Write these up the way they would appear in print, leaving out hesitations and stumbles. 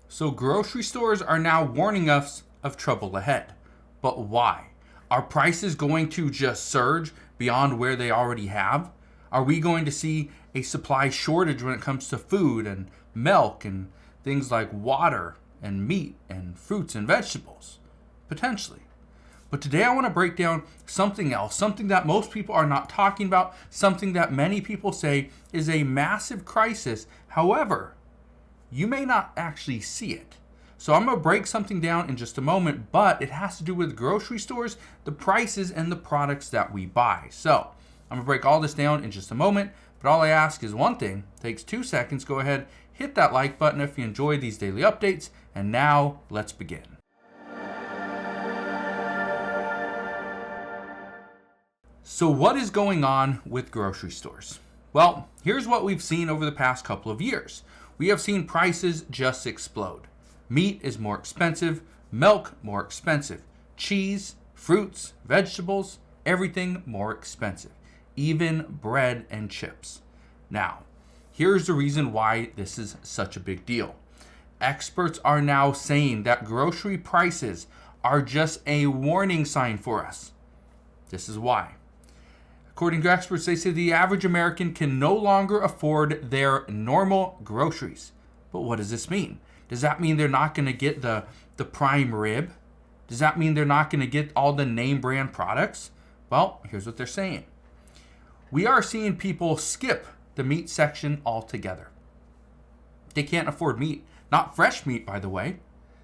So grocery stores are now warning us of trouble ahead. But why? Are prices going to just surge beyond where they already have? Are we going to see a supply shortage when it comes to food and milk and things like water and meat and fruits and vegetables? Potentially. But today I want to break down something else, something that most people are not talking about, something that many people say is a massive crisis. However, you may not actually see it. So I'm going to break something down in just a moment, but it has to do with grocery stores, the prices, and the products that we buy. So I'm going to break all this down in just a moment, but all I ask is one thing. It takes 2 seconds. Go ahead, hit that like button if you enjoy these daily updates. And now let's begin. So what is going on with grocery stores? Well, here's what we've seen over the past couple of years. We have seen prices just explode. Meat is more expensive, milk more expensive, cheese, fruits, vegetables, everything more expensive, even bread and chips. Now, here's the reason why this is such a big deal. Experts are now saying that grocery prices are just a warning sign for us. This is why. According to experts, they say the average American can no longer afford their normal groceries. But what does this mean? Does that mean they're not going to get the prime rib? Does that mean they're not going to get all the name brand products? Well, here's what they're saying. We are seeing people skip the meat section altogether. They can't afford meat. Not fresh meat, by the way.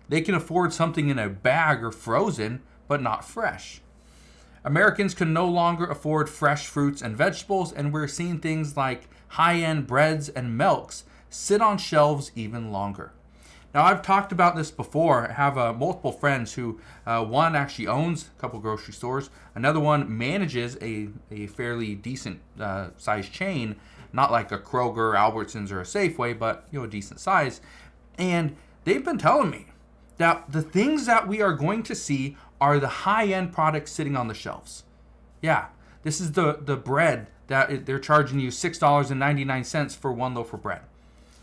They can afford something in a bag or frozen, but not fresh. Americans can no longer afford fresh fruits and vegetables, and we're seeing things like high-end breads and milks sit on shelves even longer. Now, I've talked about this before. I have multiple friends who, one actually owns a couple grocery stores. Another one manages a fairly decent size chain, not like a Kroger, Albertsons, or a Safeway, but a decent size. And they've been telling me that the things that we are going to see are the high-end products sitting on the shelves. Yeah, this is the bread that they're charging you $6.99 for one loaf of bread.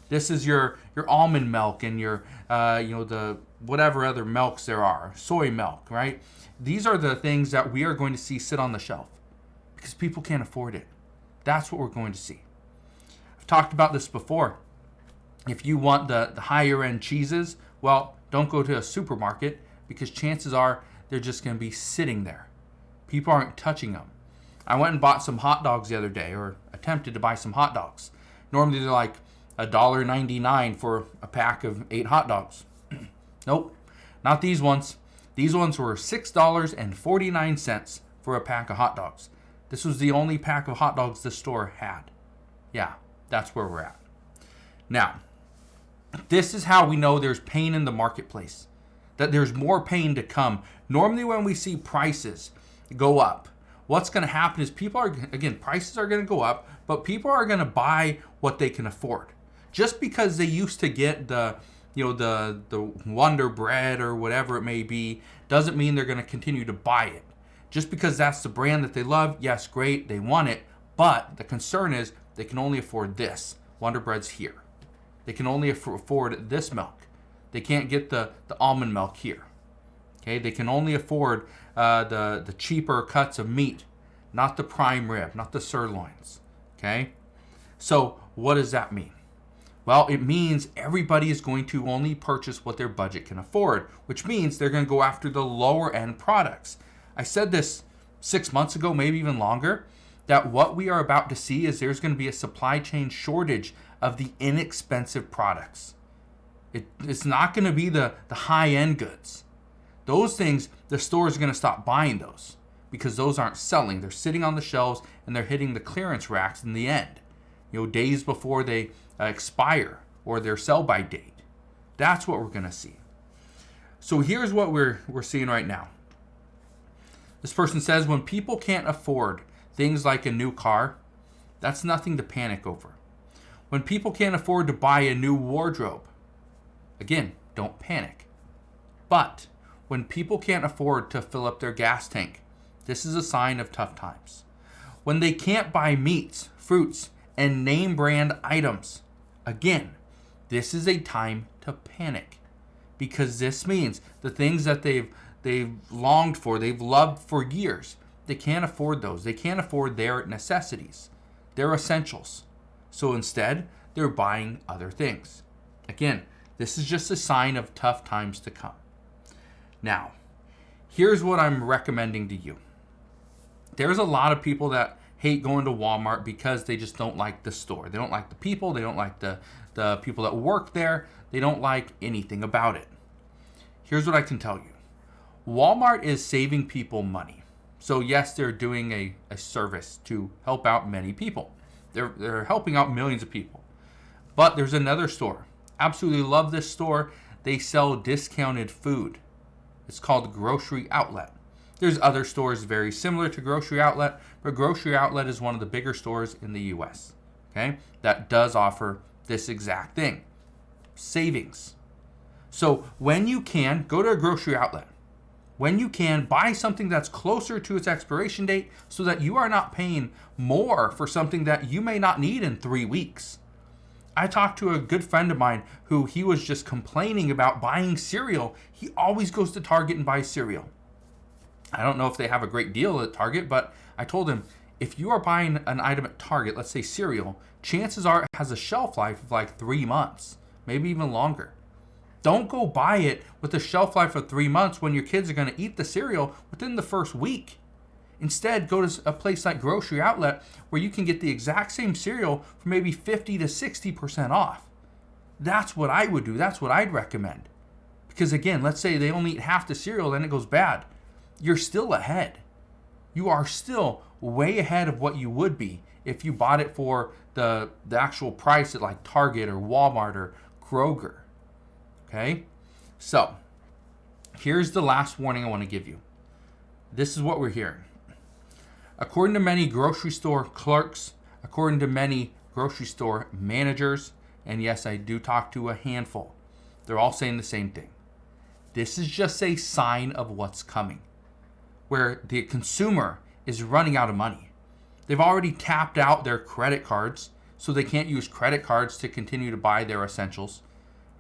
This is your almond milk and your the whatever other milks there are, soy milk, right? These are the things that we are going to see sit on the shelf because people can't afford it. That's what we're going to see. I've talked about this before. If you want the higher end cheeses, well, don't go to a supermarket because chances are they're just going to be sitting there. People aren't touching them. I went and bought some hot dogs the other day, or attempted to buy some hot dogs. Normally they're like $1.99 for a pack of 8 hot dogs. Nope, not these ones. These ones were $6.49 for a pack of hot dogs. This was the only pack of hot dogs the store had. Yeah, that's where we're at. Now, this is how we know there's pain in the marketplace, that there's more pain to come. Normally when we see prices go up, what's going to happen is prices are going to go up, but people are going to buy what they can afford. Just because they used to get the Wonder Bread or whatever it may be, doesn't mean they're going to continue to buy it. Just because that's the brand that they love, yes, great, they want it, but the concern is they can only afford this. Wonder Bread's here. They can only afford this milk. They can't get the almond milk here. Okay, they can only afford the cheaper cuts of meat, not the prime rib, not the sirloins. Okay, so what does that mean? Well, it means everybody is going to only purchase what their budget can afford, which means they're going to go after the lower end products. I said this 6 months ago, maybe even longer, that what we are about to see is there's going to be a supply chain shortage of the inexpensive products. It's not going to be the high-end goods. Those things, the stores are going to stop buying those because those aren't selling. They're sitting on the shelves and they're hitting the clearance racks in the end, days before they expire or their sell-by date. That's what we're going to see. So here's what we're seeing right now. This person says when people can't afford things like a new car, that's nothing to panic over. When people can't afford to buy a new wardrobe, again, don't panic. But when people can't afford to fill up their gas tank, this is a sign of tough times. When they can't buy meats, fruits, and name brand items, again, this is a time to panic. because this means the things that they've longed for, they've loved for years, they can't afford those. They can't afford their necessities, their essentials. So instead, they're buying other things. Again, this is just a sign of tough times to come. Now, here's what I'm recommending to you. There's a lot of people that hate going to Walmart because they just don't like the store. They don't like the people. They don't like the people that work there. They don't like anything about it. Here's what I can tell you. Walmart is saving people money. So yes, they're doing a service to help out many people. They're helping out millions of people. But there's another store. Absolutely love this store. They sell discounted food. It's called Grocery Outlet. There's other stores very similar to Grocery Outlet, but Grocery Outlet is one of the bigger stores in the US, okay, that does offer this exact thing, savings. So when you can, go to a Grocery Outlet. When you can, buy something that's closer to its expiration date so that you are not paying more for something that you may not need in 3 weeks. I talked to a good friend of mine who he was just complaining about buying cereal. He always goes to Target and buys cereal. I don't know if they have a great deal at Target, but I told him, if you are buying an item at Target, let's say cereal, chances are it has a shelf life of like 3 months, maybe even longer. Don't go buy it with a shelf life of 3 months when your kids are going to eat the cereal within the first week. Instead, go to a place like Grocery Outlet where you can get the exact same cereal for maybe 50 to 60% off. That's what I would do. That's what I'd recommend. Because again, let's say they only eat half the cereal, then it goes bad. You're still ahead. You are still way ahead of what you would be if you bought it for the actual price at like Target or Walmart or Kroger. Okay? So, here's the last warning I want to give you. This is what we're hearing. According to many grocery store clerks, according to many grocery store managers, and yes, I do talk to a handful, they're all saying the same thing. This is just a sign of what's coming, where the consumer is running out of money. They've already tapped out their credit cards, so they can't use credit cards to continue to buy their essentials,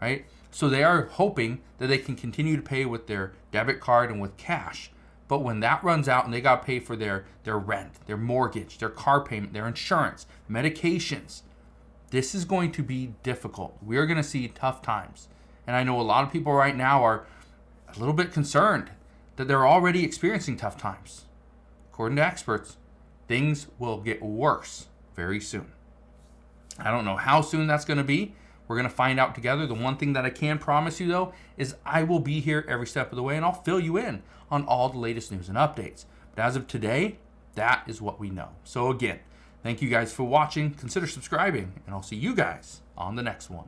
right? So they are hoping that they can continue to pay with their debit card and with cash. But when that runs out and they got to pay for their rent, their mortgage, their car payment, their insurance, medications, this is going to be difficult. We are going to see tough times. And I know a lot of people right now are a little bit concerned that they're already experiencing tough times. According to experts, things will get worse very soon. I don't know how soon that's going to be. We're going to find out together. The one thing that I can promise you, though, is I will be here every step of the way, and I'll fill you in on all the latest news and updates. But as of today, that is what we know. So again, thank you guys for watching. Consider subscribing, and I'll see you guys on the next one.